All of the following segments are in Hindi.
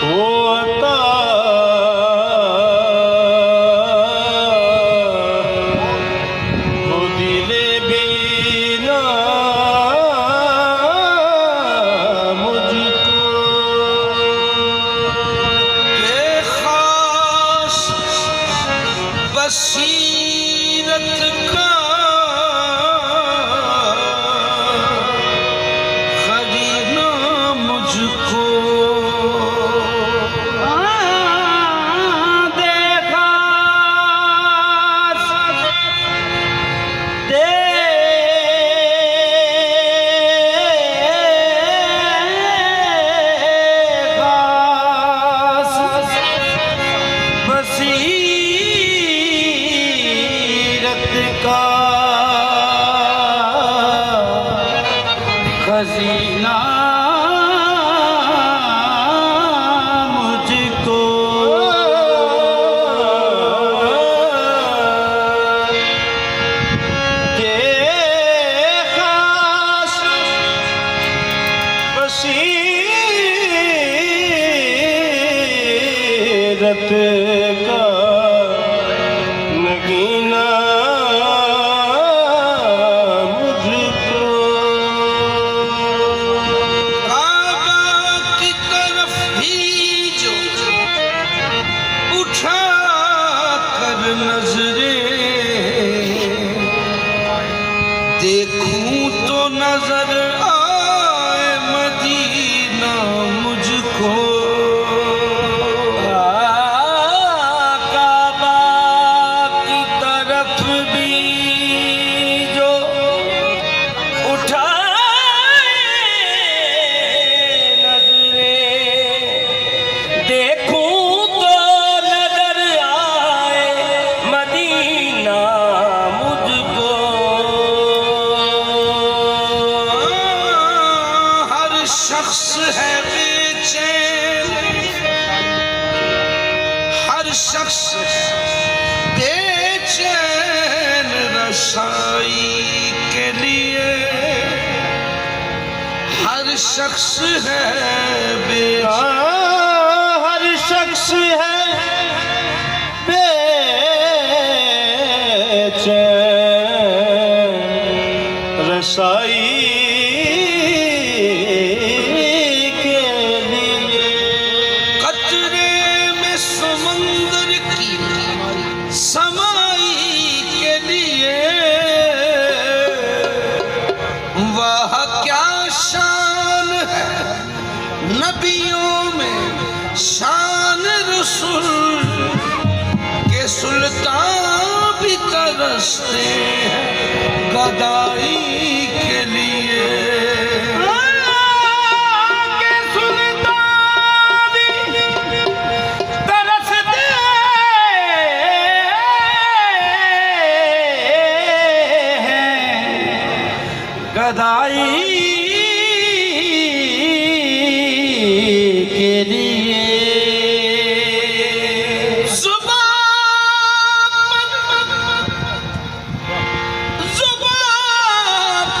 होता वो दिले बिना मुझको के खास बसीरत का खरीदना मुझको देखा बसीरत का खजीना मुझको के खास बसीरत का नगीना मुझको काबा की तरफ भी जो उठा कर नजरें देखूं तो नजर आए मदीना मुझको काबा की तरफ भी जो उठाए नजरें देखूं तो नजर आए मदीना मुझको हर शख्स है बेचैन हर शख्स बेचैन रसाई के लिए हर शख्स है बेचैन हर शख्स है बेचैन रसाई के लिए कतरे में समुंदर की समाई के लिए वह क्या शान है नबियों में शान रसूल के सुल्तान भी तरसते हैं गदाई के लिए के सुल्तान भी तरसते हैं गदाई के लिए जुबान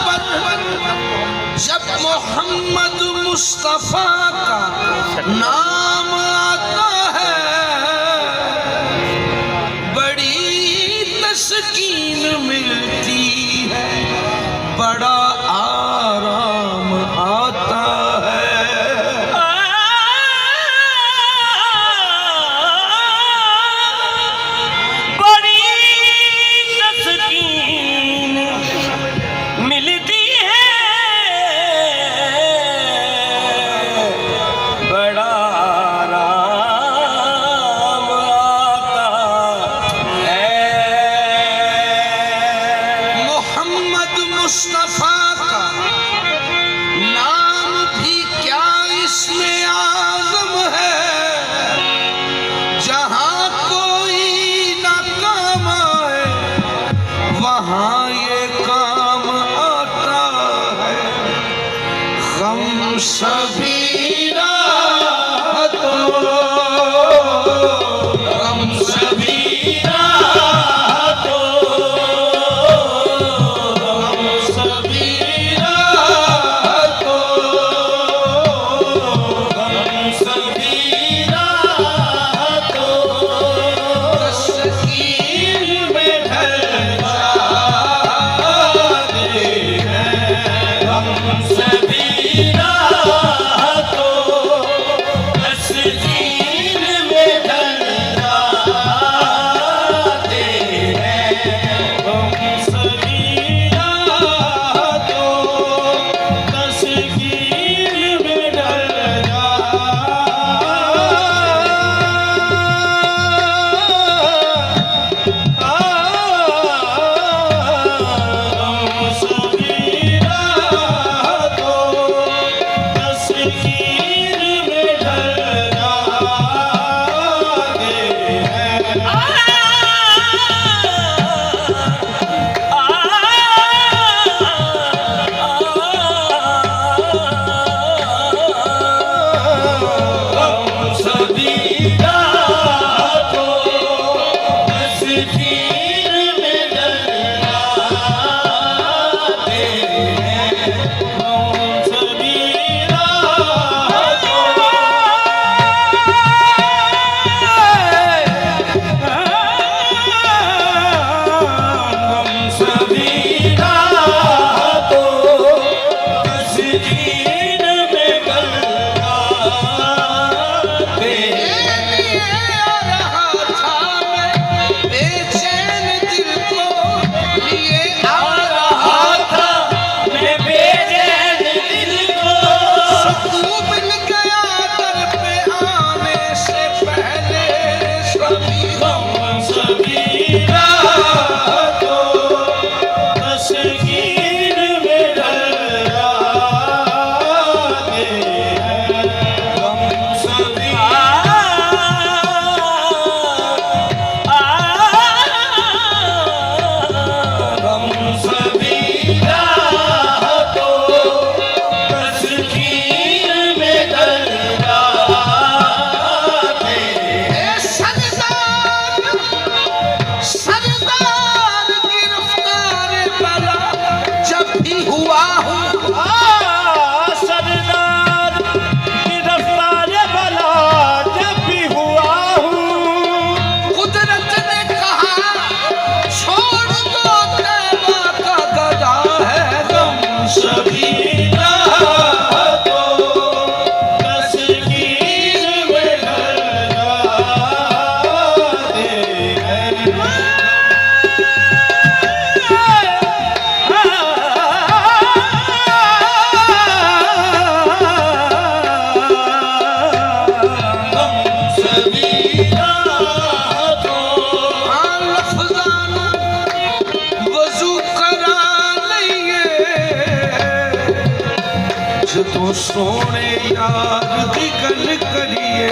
यार दी गल करिए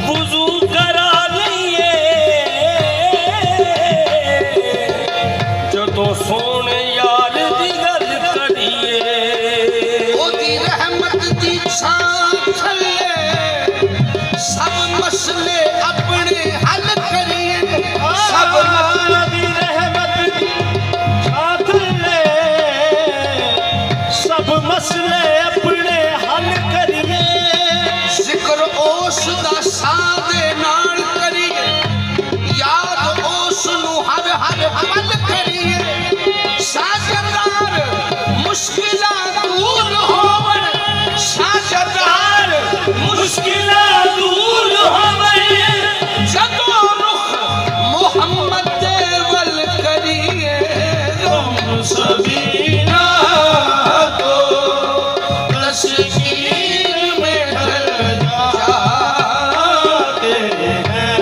वुजू करा लईए जदों सोने यार दी गल करिए ओदी रहमत दी छां थल्ले सब मसले अपने हल करिए सब दी रहमत दी छां थल्ले सब मसले अपने हल करिए जिक्र ओस दा सादे नाल करिए याद ओस नु हर हर अमल करिए साजदार मुश्किलां दूर होवन साजदार मुश्किलां दूर होवे जदों रुख मोहम्मद दे वल करिए गम सबीना को तस्कीर में ढल जाते हैं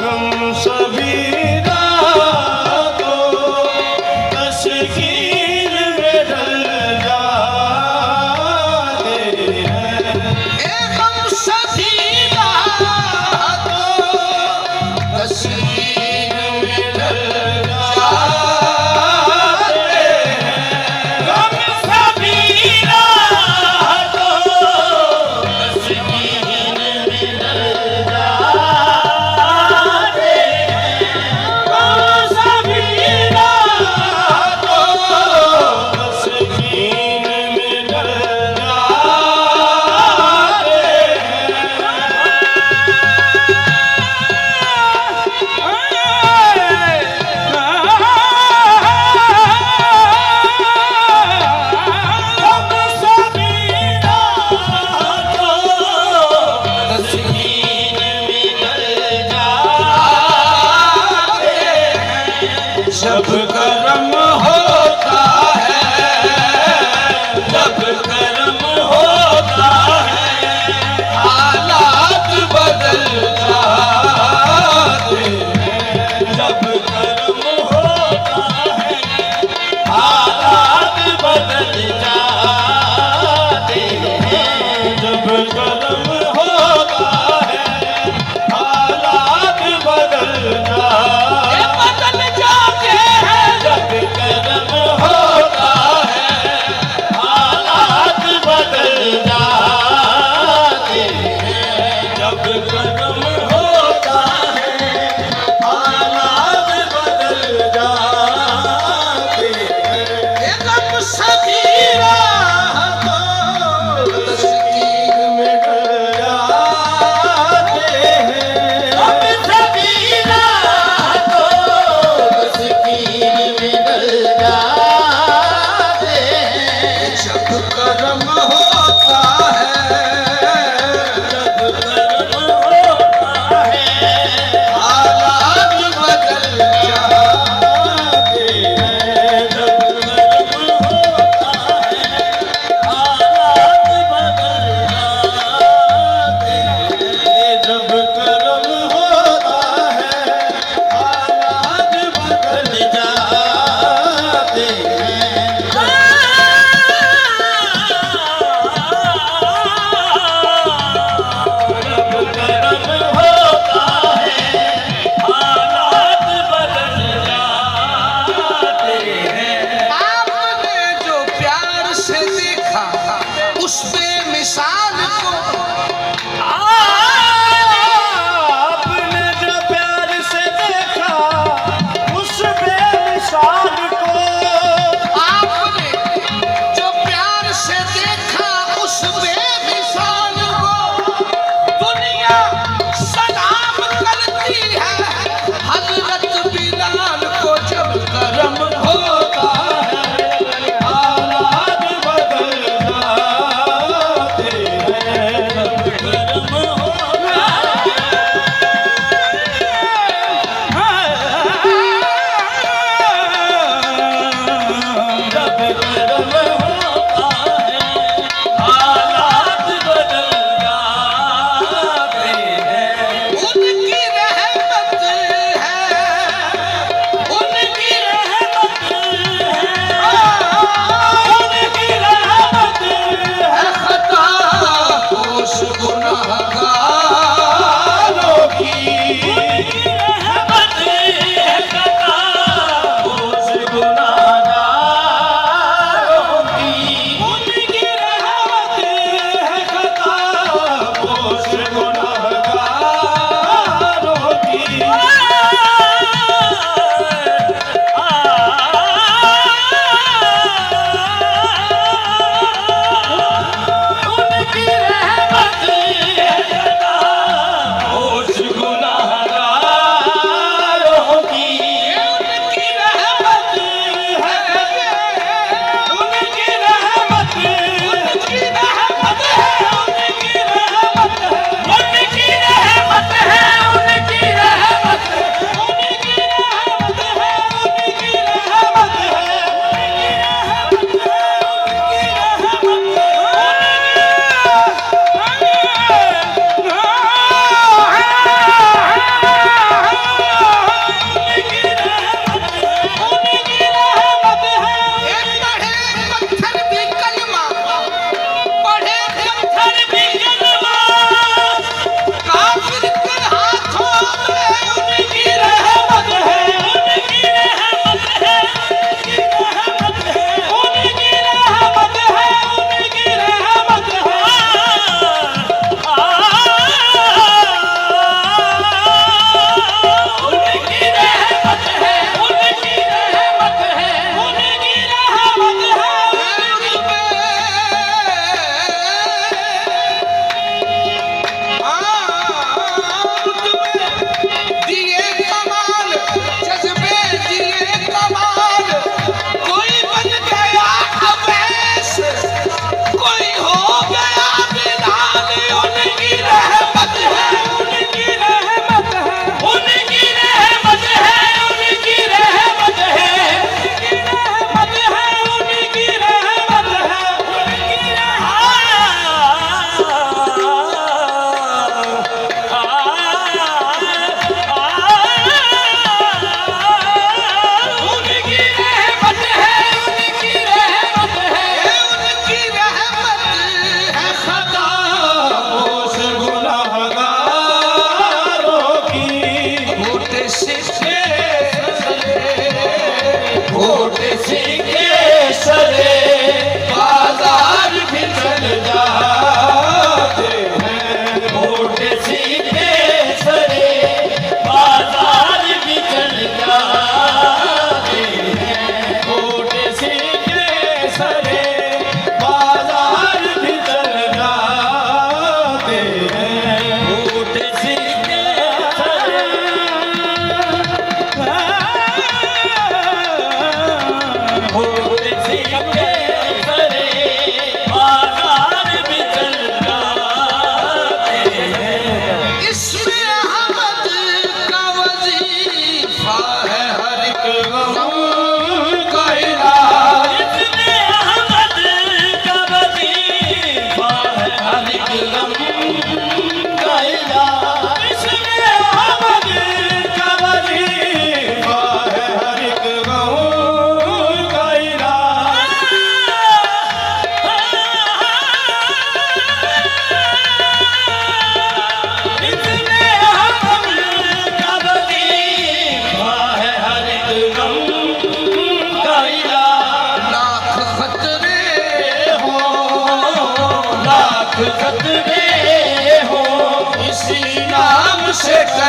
गम सबीरा को तस्कीर में ढल जाते हैं ए गम सबीना को तस्कीर में ढल जाते हैं गम सबीरा को तस्कीर में ढल जाते हैं गम सबीरा को तस्कीर में ढल जब करम होता है जब कर्म होता है हालात बदल जाते जब कर्म होता है हालात बदल जाते हैं जब कर्म होता है हालात बदल जाते हैं जब कर्म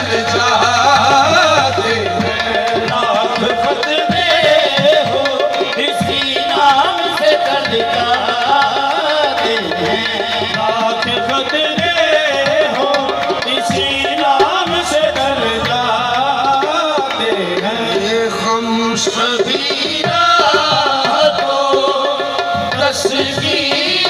डर जाते हैं। लाख खतरे हो इसी नाम से डर जाते हैं। लाख खतरे हो इसी नाम से डर जाते हैं। ये हम सभी राह को तस्वीर